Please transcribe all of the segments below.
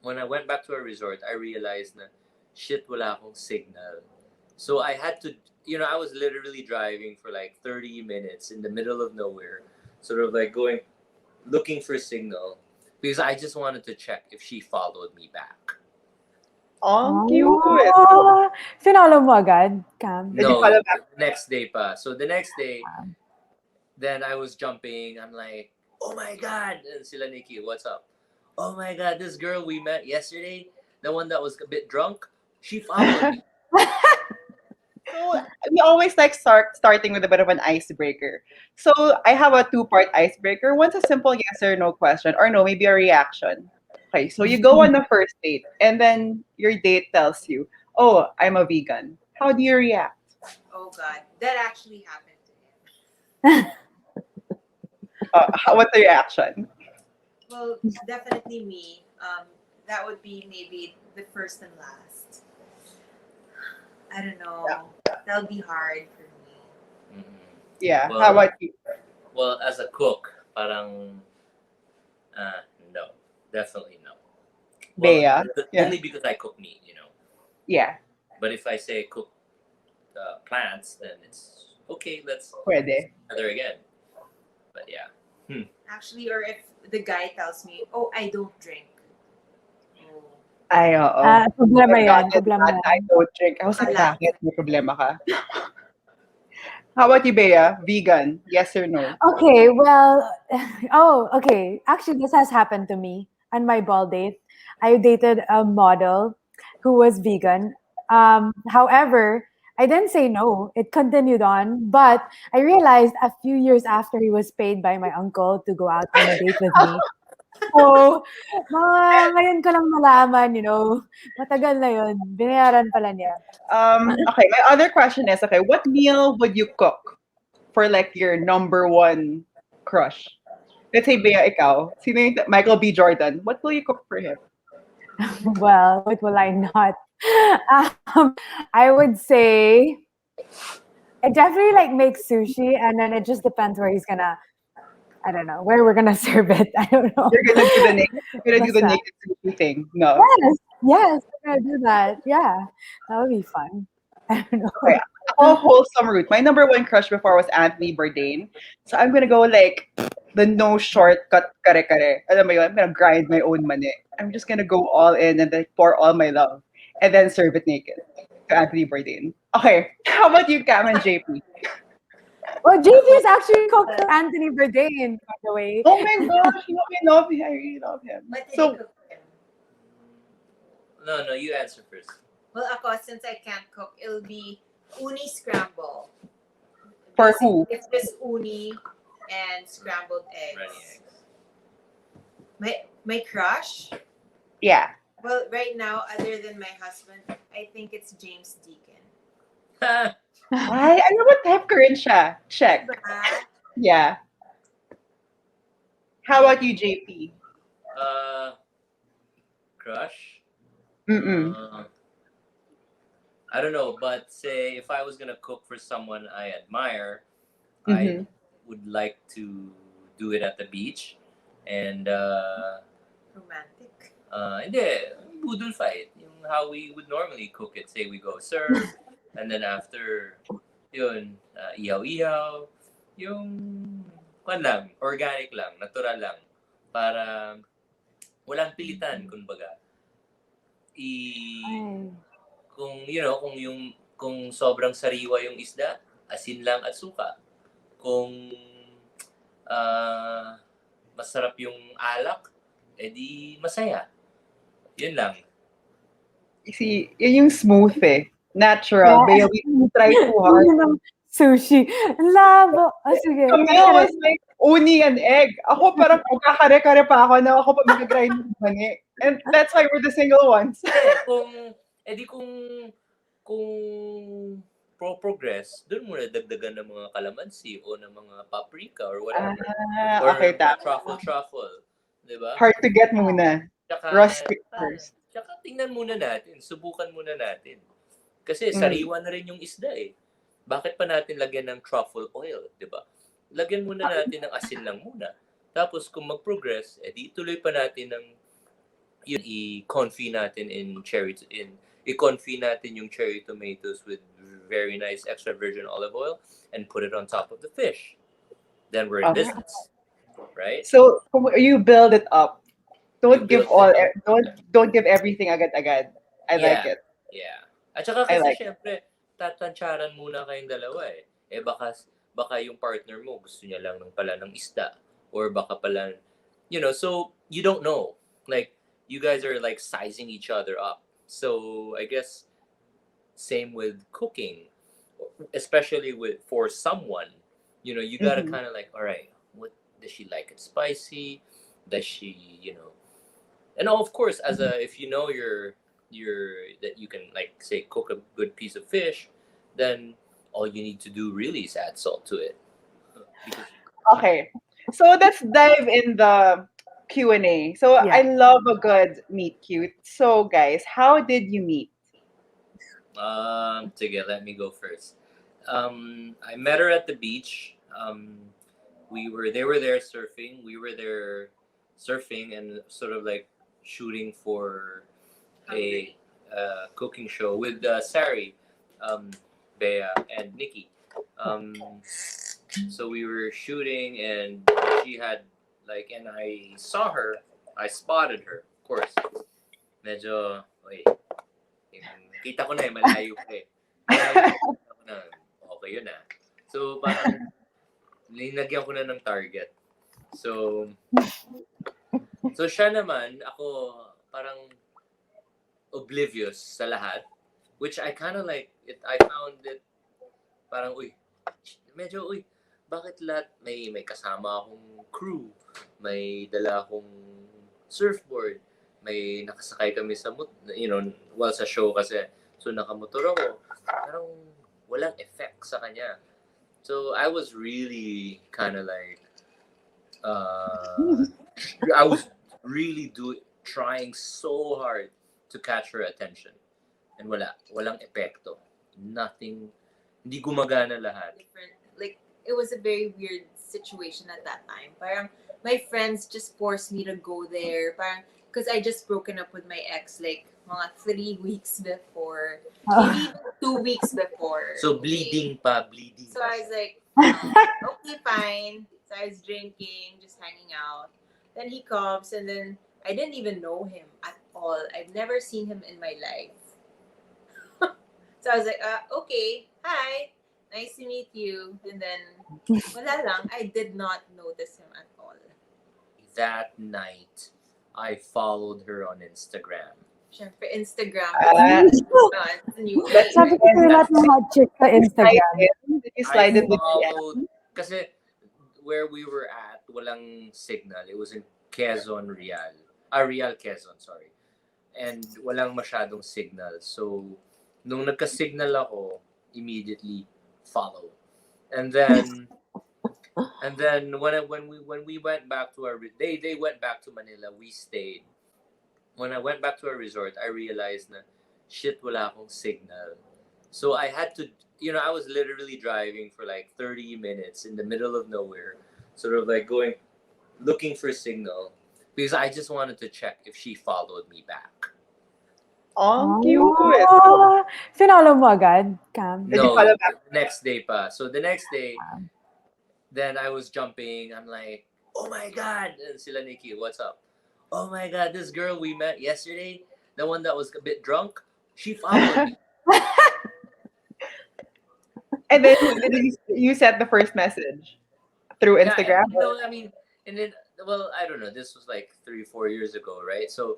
when I went back to a resort, I realized na shit, wala akong signal. So I had to, I was literally driving for like 30 minutes in the middle of nowhere, sort of like looking for signal because I just wanted to check if she followed me back. Ang cute. Oh, sinolo mo agad, Cam? Did you No, follow back? next day pa. So the next day, then I was jumping. I'm like, oh my God. And sila Nikki, what's up? Oh my God, this girl we met yesterday, the one that was a bit drunk, she followed me. So we always like starting with a bit of an icebreaker. So I have a two-part icebreaker. One's a simple yes or no question, or no, maybe a reaction. Okay, so you go on the first date, and then your date tells you, "Oh, I'm a vegan." How do you react? Oh God, that actually happened to him. What's the reaction? Well, definitely me. That would be maybe the first and last. I don't know. Yeah. That'll be hard for me. Mhm. Yeah. Well, How about you? well, as a cook, parang no, definitely no. Well, Bea? Yeah. only because I cook meat. Yeah. But if I say cook plants, then it's okay. Let's Pwede. together again. But yeah. Actually, or if the guy tells me, "Oh, I don't drink." Oh, Ay, oo. Problema I've yan. gotten Problema that. I yan. don't drink. I was like, Wala. bakit? May problema ka? How about you, Bea? Vegan? Yes or no? Okay, well, okay. Actually, this has happened to me on my ball date. I dated a model who was vegan. However, I didn't say no. It continued on, but I realized a few years after he was paid by my uncle to go out on a date with me. So, ngayon ko lang nalaman, matagal na yun. Binayaran pala niya. Okay, my other question is, okay, what meal would you cook for like your number one crush? Let's say, Bea, ikaw. Sino yung Michael B. Jordan? What will you cook for him? Well, what will I not? I would say I definitely like make sushi, and then it just depends where he's gonna. I don't know where we're gonna serve it. I don't know. You're gonna do the Basta. naked sushi thing. No. Yes, we're gonna do that. Yeah, that would be fun. I don't Okay. know. All wholesome route. My number one crush before was Anthony Bourdain. So I'm gonna go like the no shortcut kare-kare. Alam mo yun? I'm gonna grind my own mani. I'm just gonna go all in and then pour all my love and then serve it naked to Anthony Bourdain. Okay. How about you, Cam and JP? Well, JP's actually cooked for Anthony Bourdain, by the way. Oh my gosh, I love him. I really love him. what did you So cook for him? No, you answer first. Well, ako, since I can't cook, it'll be uni scramble. for who? It's just uni and scrambled Runny eggs. eggs. My crush? Yeah. Well, right now, other than my husband, I think it's James Deacon. Ay, alam mo, type ko rin siya. Check. Diba? Yeah. How about you, JP? Crush? Mm-mm. I don't know, but say if I was gonna cook for someone I admire, Mhm. I would like to do it at the beach, and Romantic. hindi, budol fight, yung how we would normally cook it. Say we go serve, and then after, yun, ihaw-ihaw, yung kwan lang, organic lang, natural lang, para walang pilitan, kumbaga. Ay. Kung sobrang sariwa yung isda, asin lang at suka. Kung masarap yung alak, edi masaya. Yun lang. See, yun yung smooth eh. Natural. Yeah. Bea, we try too hard. Yun ang sushi. Ang labo. Sige. Camille was like, uni and egg. Ako parang magkakare-kare pa ako na ako pa mag-grind ng mani. And that's why we're the single ones. Kung progress, doon muna dagdagan ng mga kalamansi o ng mga paprika or whatever. Or Okay, truffle. Diba? hard to get muna. Tsaka, Rustic first. Tsaka tingnan muna natin, subukan muna natin. Kasi sariwa na rin yung isda eh. Bakit pa natin lagyan ng truffle oil, di ba? Lagyan muna natin ng asin lang muna. Tapos kung mag-progress, edi ituloy pa natin ng i-confit natin in i-confit natin yung cherry tomatoes with very nice extra virgin olive oil and put it on top of the fish. Then we're in Okay. business, right? So you build it up. You Don't give build it all. up. Don't give everything agad-agad. I like Yeah, it. yeah. At saka I kasi like it. syempre, tatantsaran muna kayong dalawa eh. Eh baka yung partner mo gusto niya lang ng pala ng isda. Or baka pala, so you don't know. Like, you guys are like sizing each other up. So I guess same with cooking, especially for someone. You gotta Mhm. kind of like, all right, what does she like it spicy? Does she, and of course, as a if you know that you can, like, say, cook a good piece of fish, then all you need to do really is add salt to it. Because Okay. So let's dive in the Q&A. So I Yeah. love a good meet cute. So guys, how did you meet? let me go first. I met her at the beach. They were there surfing. We were there surfing and sort of like shooting for a cooking show with Sari, um, Bea, and Nikki. Um, so we were shooting, and she had and I saw her. I spotted her, of course. Medyo, wait, kita ko na eh, malayo pa eh. Malayo, kita ko na, okay yun ah. So parang, linagyan ko na ng target. So, siya naman, ako, parang oblivious sa lahat. Which I kind of like, I found it, parang, uy, bakit lahat may kasama akong crew, may dala akong surfboard, may nakasakay kami sa sa show kasi, so nakamotor ako, parang walang effect sa kanya. So I was really kind of like, I was really trying so hard to catch her attention, and walang epekto, nothing, hindi gumagana lahat. Different. Like, it was a very weird situation at that time. Parang my friends just forced me to go there. Parang because I just broken up with my ex like mga 3 weeks before, maybe even 2 weeks before. So bleeding pa. So I was like, okay, fine. So I was drinking, just hanging out. Then he comes, and then I didn't even know him at all. I've never seen him in my life. So I was like, okay, hi, nice to meet you. And then, wala lang, I did not notice him at all. That night, I followed her on Instagram. Syempre, Instagram. It's a new That's thing, Sabi ko right? sa'yo lahat ng hot chick sa Instagram. Did you slide I in the DM? followed, kasi where we were at, walang signal. It was in Quezon, Real. Real, Quezon, sorry. And walang masyadong signal. So, nung nagka-signal ako, immediately follow. And then when we went back to they went back to Manila, we stayed. When I went back to our resort, I realized na shit, wala akong signal. So I had to, I was literally driving for like 30 minutes in the middle of nowhere, sort of like looking for signal, because I just wanted to check if she followed me back. Oh, cute. Oh, sinolo mo agad, Cam? Did you No, follow back? next day pa. So the next day, then I was jumping. I'm like, oh my God. And sila Nikki, what's up? Oh my God, this girl we met yesterday, the one that was a bit drunk, she followed me. And then did you sent the first message through Yeah, Instagram? I mean, and then, well, I don't know. This was like 3-4 years ago, right? So,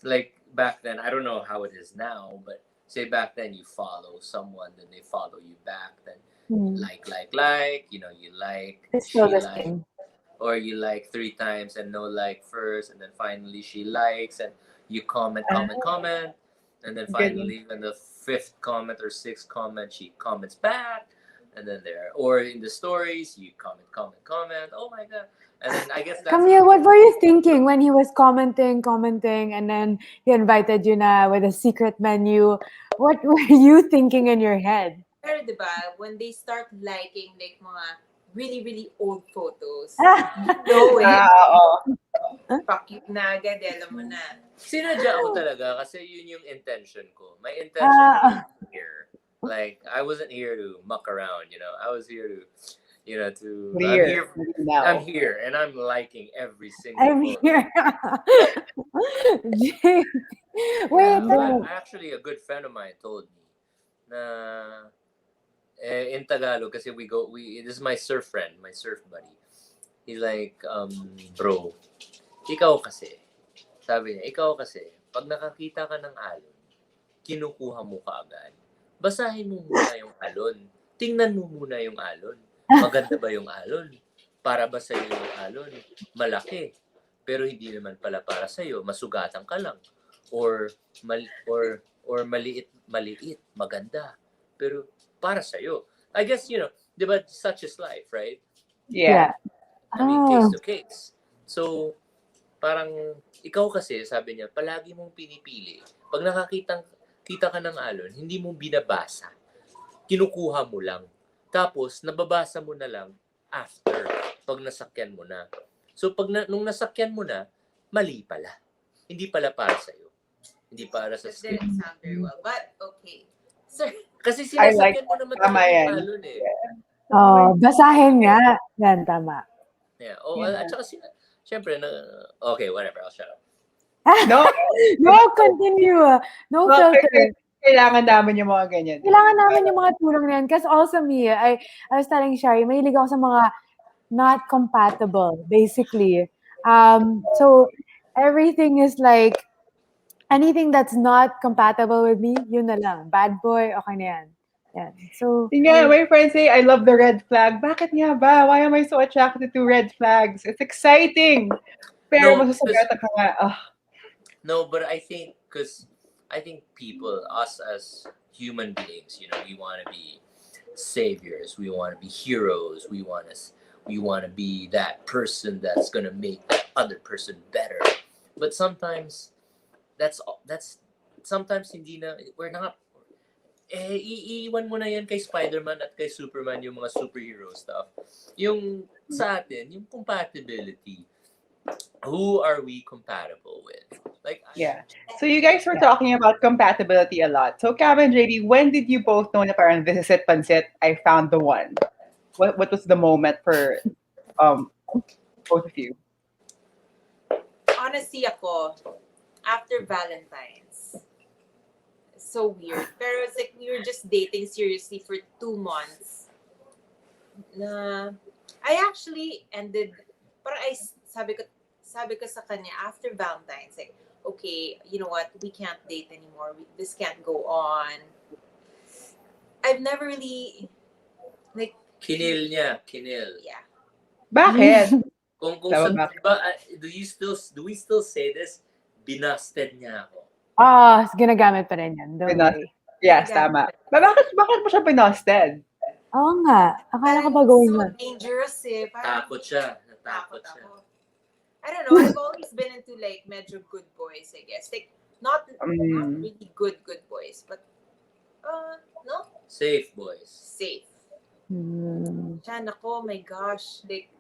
like, back then, I don't know how it is now, but say back then you follow someone, then they follow you back, then like, you like, It's still she the like, same. or you like 3 times and no like first, and then finally she likes, and you comment, and then finally when the 5th comment or 6th comment, she comments back, and then or in the stories you comment. Oh my God! And then I guess that's Camille, what were you thinking when he was commenting, and then he invited you na with a secret menu? What were you thinking in your head? Pero diba, when they start liking like mga really, really old photos. You know it. Oo. Fuck you na agad, alam mo na. Sinadya ako talaga kasi yun yung intention ko. My intention was here. Like, I wasn't here to muck around, you know. I was here to, you know, Clear. I'm Now. here and I'm liking every single I'm photo. here. Yeah, Wait, so Oh. actually, a good friend of mine told me na in Tagalog kasi this is my surf friend, my surf buddy. He's like, bro, ikaw kasi, sabi niya, ikaw kasi, pag nakakita ka ng alon, kinukuha mo kaagad. Basahin mo muna yung alon. Tingnan mo muna yung alon. Maganda ba yung alon? Para ba sa'yo yung alon? Malaki. Pero hindi naman pala para sa'yo. Masugatan ka lang. Or maliit, maganda. Pero para sa'yo. I guess, you know, di ba, such is life, right? Yeah. I mean, case to case. So, parang, ikaw kasi, sabi niya, palagi mong pinipili. Pag kita ka ng alon, hindi mo binabasa. Kinukuha mo lang. Tapos, nababasa mo na lang after, pag nasakyan mo na. So, nung nasakyan mo na, mali pala. Hindi pala para sa'yo. Hindi para sa That didn't sound very well. But, okay. Sir, Kasi I like sinasakyan mo naman tama talaga yung yan. alon eh. Oh, basahin nga. Yan, tama. Yeah. Oh, at saka syempre, okay, whatever, I'll shut up. No, No, continue. No well, filter. kailangan namin yung mga ganyan. Kailangan namin yung mga tulong na yan. Because also me, I was telling Shari, mahilig ako sa mga not compatible, basically. So, everything is like, anything that's not compatible with me, yun na lang. Bad boy, okay na yan. Yan. So, Yun nga, my friends say, I love the red flag. Bakit nga ba? Why am I so attracted to red flags? It's exciting. Pero No, masusugatan ka nga. No, but I think people, us as human beings, you know, we want to be saviors. We want to be heroes. We want to be that person that's gonna make that other person better. But sometimes that's sometimes hindi na we're not. Iiwan mo na yan kay Spider-Man at kay Superman yung mga superhero stuff. Yung sa atin, yung compatibility. Who are we compatible with? Like, Yeah. So you guys were talking about compatibility a lot. So Cam and JB, when did you both know na parang this is it, pansit, I found the one? What was the moment for both of you? honestly ako, after Valentine's, so weird. Pero it's like we were just dating seriously for 2 months. Na, I actually ended, parang sabi ko sa kanya after Valentine's, like, okay, you know what, we can't date anymore. This can't go on. I've never really, like, kinil niya. yeah. Bakit? Kung Tama sa, ba? diba, do we still say this? Binasted niya ako. ginagamit pa rin yan. Don't Pinos- worry. Yes, tama. Bakit mo siya pinusted? Oo nga. Akala ko Parang ba gawin so mo? dangerous eh. Parang Takot siya. takot Natakot siya. ako. I don't know. I've always been into like medyo good boys, I guess. Like not really good boys, but no, Safe boys. safe. Hmm. Siya, nako, my gosh, like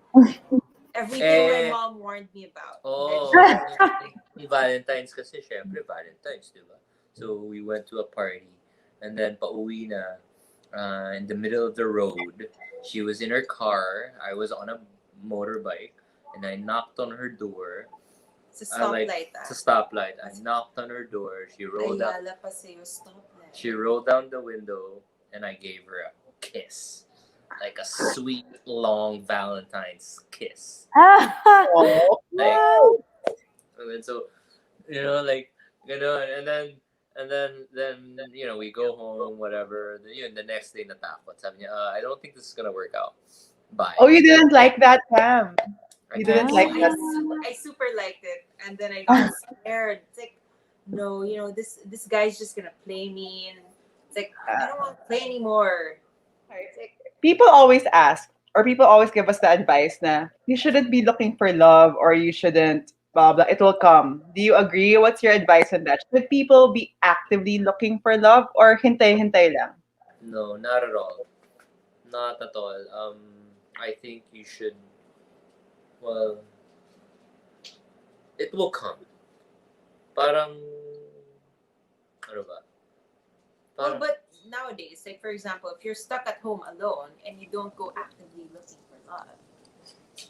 everything my mom warned me about. Oh, Valentine's kasi, syempre, Valentine's, di ba? So, we went to a party, and then pauwi na, in the middle of the road, she was in her car, I was on a motorbike, and I knocked on her door. Sa stoplight, Sa stoplight. I knocked on her door, she rolled down. Ayala pa sa'yo, stoplight. She rolled down the window, and I gave her a kiss. Like a sweet, long Valentine's kiss. Oh. Like, and then so, you know, like, you know, and then you know, we go home, whatever. The next day, natakot. Sabi niya, I don't think this is gonna work out. Bye. Oh, you didn't like that, Cam. You I didn't like that. I super liked it, and then I got scared. It's like, no, you know, this guy's just gonna play me, and it's like I don't want to play anymore. It's like, People always ask, or people always give us the advice na you shouldn't be looking for love, or you shouldn't blah blah. It will come. Do you agree? What's your advice on that? Should people be actively looking for love, or hintay lang? No, not at all. Not at all. I think you should, well, it will come. Parang, ano ba? Well, Parang, but nowadays, like for example, if you're stuck at home alone and you don't go actively looking for love,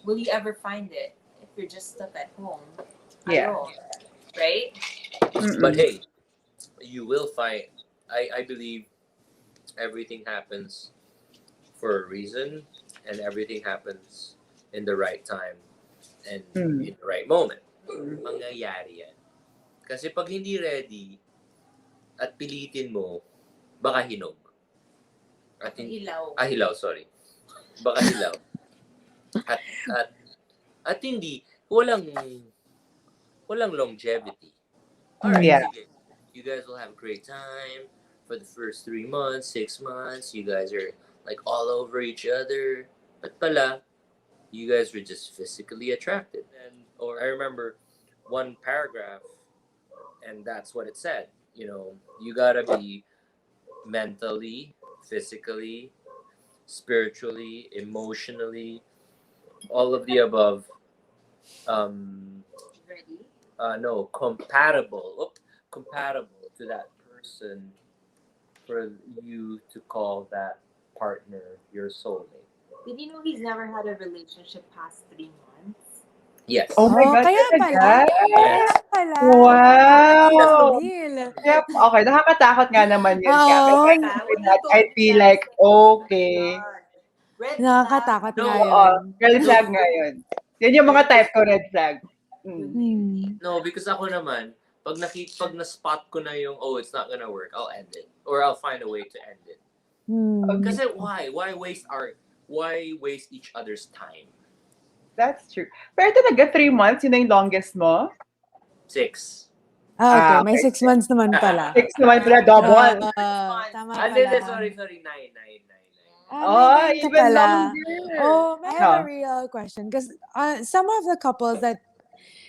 will you ever find it if you're just stuck at home Yeah. alone, right? but Mm-mm. hey, you will find, I believe everything happens for a reason and everything happens in the right time and Mm. in the right moment. Mangyayari yan. Kasi pag hindi ready at pilitin mo, baka hinog. At Ilaw. hilaw, sorry. Baka hilaw. At, at, at hindi, walang longevity. Alright, Yeah. sige. You guys will have a great time for the first 3 months, 6 months. You guys are like all over each other. But pala, you guys were just physically attracted. Or I remember one paragraph, and that's what it said. You gotta be mentally, physically, spiritually, emotionally, all of the above. Ready? No, compatible to that person for you to call that partner your soulmate. Did you know he's never had a relationship past 3 months? Yes. Oh my God, kaya pala. talaga? Yes. Kaya pala. Wow. That's the deal. Yep. Okay, nakakatakot nga naman yun. Kaya Oo. if I Yeah, hear when you that, told I'd me be that, I like, said, oh my okay. God. Red Nakakatakot flag. nga No. Oo, yun. red No, flag nga yun. Yun yung mga type ko, red flag. Mm. no, because ako naman, pag na-spot ko na yung, oh, it's not gonna work, I'll end it. Or I'll find a way to end it. Okay. Kasi why? Why waste each other's time? That's true. Pero talaga, 3 months, yun na yung longest mo? 6. Okay, Ah, may okay. 6 months naman pala. 6 naman pala, double. Tama Ah, pala. sorry, 9. Oh, 9 ka even pala. longer. Oh, I No. have a real question. Because some of the couples that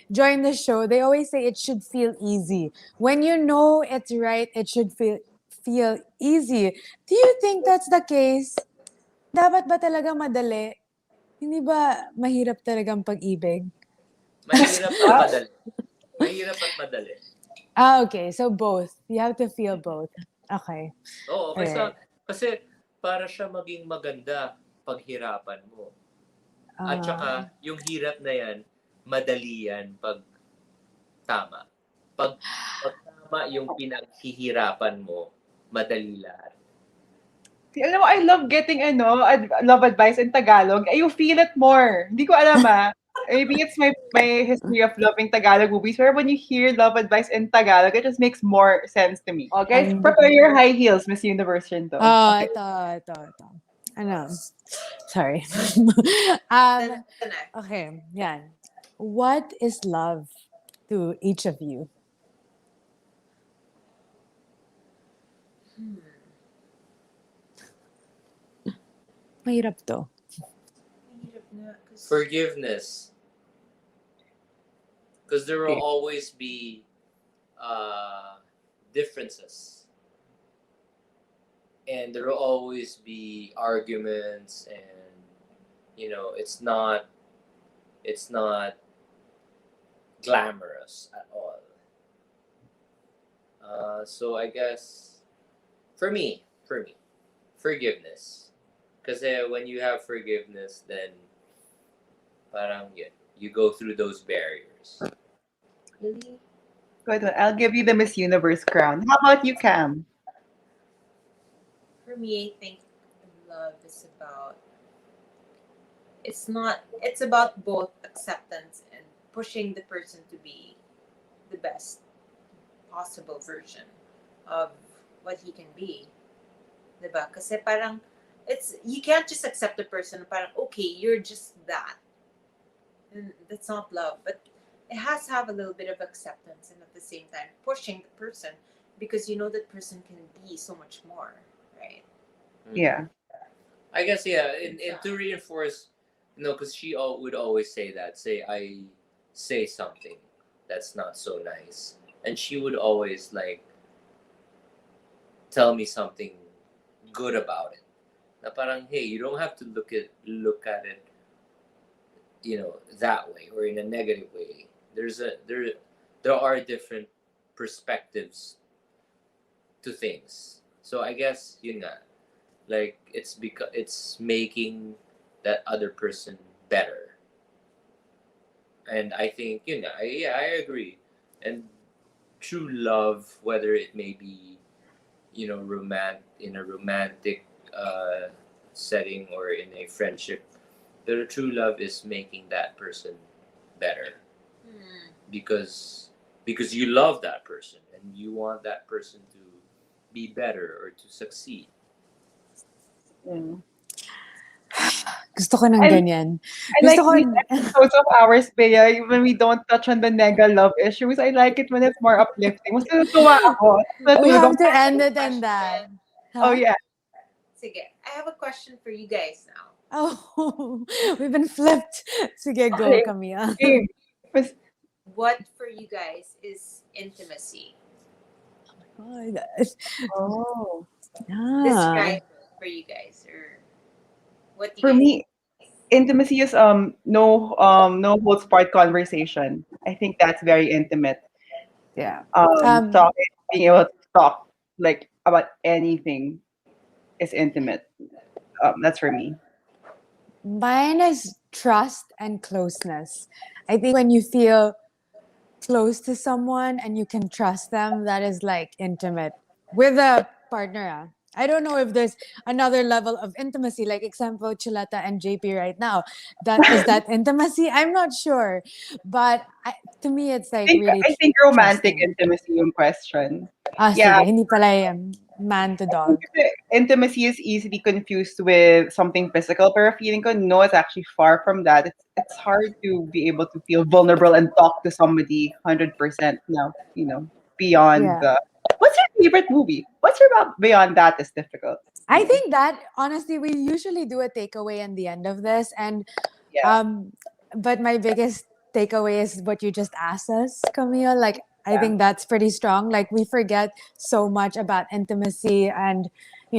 join the show, they always say it should feel easy. When you know it's right, it should feel easy. Do you think that's the case? Dapat ba talaga madali? Hindi ba mahirap talagang pag-ibig? Mahirap at madali. Mahirap at madali. Okay. So both. You have to feel both. Okay. Oo, Alright. kasi para siya maging maganda paghirapan mo. At saka, yung hirap na yan, madali yan pag tama. Pag tama yung pinaghihirapan mo, madali lahat. Alam mo, I love getting love advice in Tagalog. You feel it more. Hindi ko alam Maybe it's my history of loving Tagalog movies, where when you hear love advice in Tagalog, it just makes more sense to me. Oh, guys, prepare your high heels, Miss Universe rin to. Okay. Ito. Ano? Sorry. Okay, yan. What is love to each of you? Mahirap to. Forgiveness. Because there will always be differences. And there will always be arguments, and it's not glamorous at all. So I guess for me, forgiveness. Because when you have forgiveness, then parang you go through those barriers. Really? Good one. I'll give you the Miss Universe crown. How about you, Cam? For me, I think love is about, it's about both acceptance and pushing the person to be the best possible version of what he can be. Diba? Kasi parang, you can't just accept the person, parang, okay, you're just that. And that's not love. But it has to have a little bit of acceptance and at the same time pushing the person, because you know that person can be so much more, right? Yeah. I guess and to reinforce, because she would always say that. I say something that's not so nice, and she would always like tell me something good about it. Na parang, hey, you don't have to look at it, that way or in a negative way. There are different perspectives to things. So I guess yun nga, like it's because it's making that other person better. And I think yeah, I agree. And true love, whether it may be in a romantic setting or in a friendship, the true love is making that person better Hmm. because you love that person and you want that person to be better or to succeed. Mm. Gusto ko ng I ganyan. I Gusto like ko, these episodes of ours, Bea, when we don't touch on the nega love issues. I like it when it's more uplifting. Mas natutuwa ako. we Natulog have ako. to end it in that. Oh, Huh? yeah. Sige, I have a question for you guys now. Oh, we've been flipped. Sige, go, Okay. Camille. Game. Mas- What for you guys is intimacy? Oh, that's- Oh. ah. Describe it for you guys, or what do you For guys me, intimacy is no holds barred conversation. I think that's very intimate. Yeah. Talking, being able to talk like about anything is intimate. That's for me. Mine is trust and closeness. I think when you feel close to someone and you can trust them, that is like intimate with a partner. I don't know if there's another level of intimacy, like example Chuleta and JP right now. That is that intimacy. I'm not sure, but to me, it's like really I think romantic trusting. intimacy yung question. Yeah, Sige, hindi pala yung man to I think dog. intimacy is easily confused with something physical, but feeling ko no, it's actually far from that. It's hard to be able to feel vulnerable and talk to somebody 100% now, beyond Yeah. the. What's your favorite movie? What's your beyond that is difficult. I think that honestly, we usually do a takeaway in the end of this, and Yeah, but my biggest takeaway is what you just asked us, Camille. Like, I yeah. think that's pretty strong. Like, we forget so much about intimacy and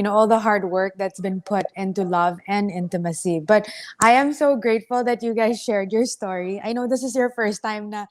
all the hard work that's been put into love and intimacy. But I am so grateful that you guys shared your story. I know this is your first time na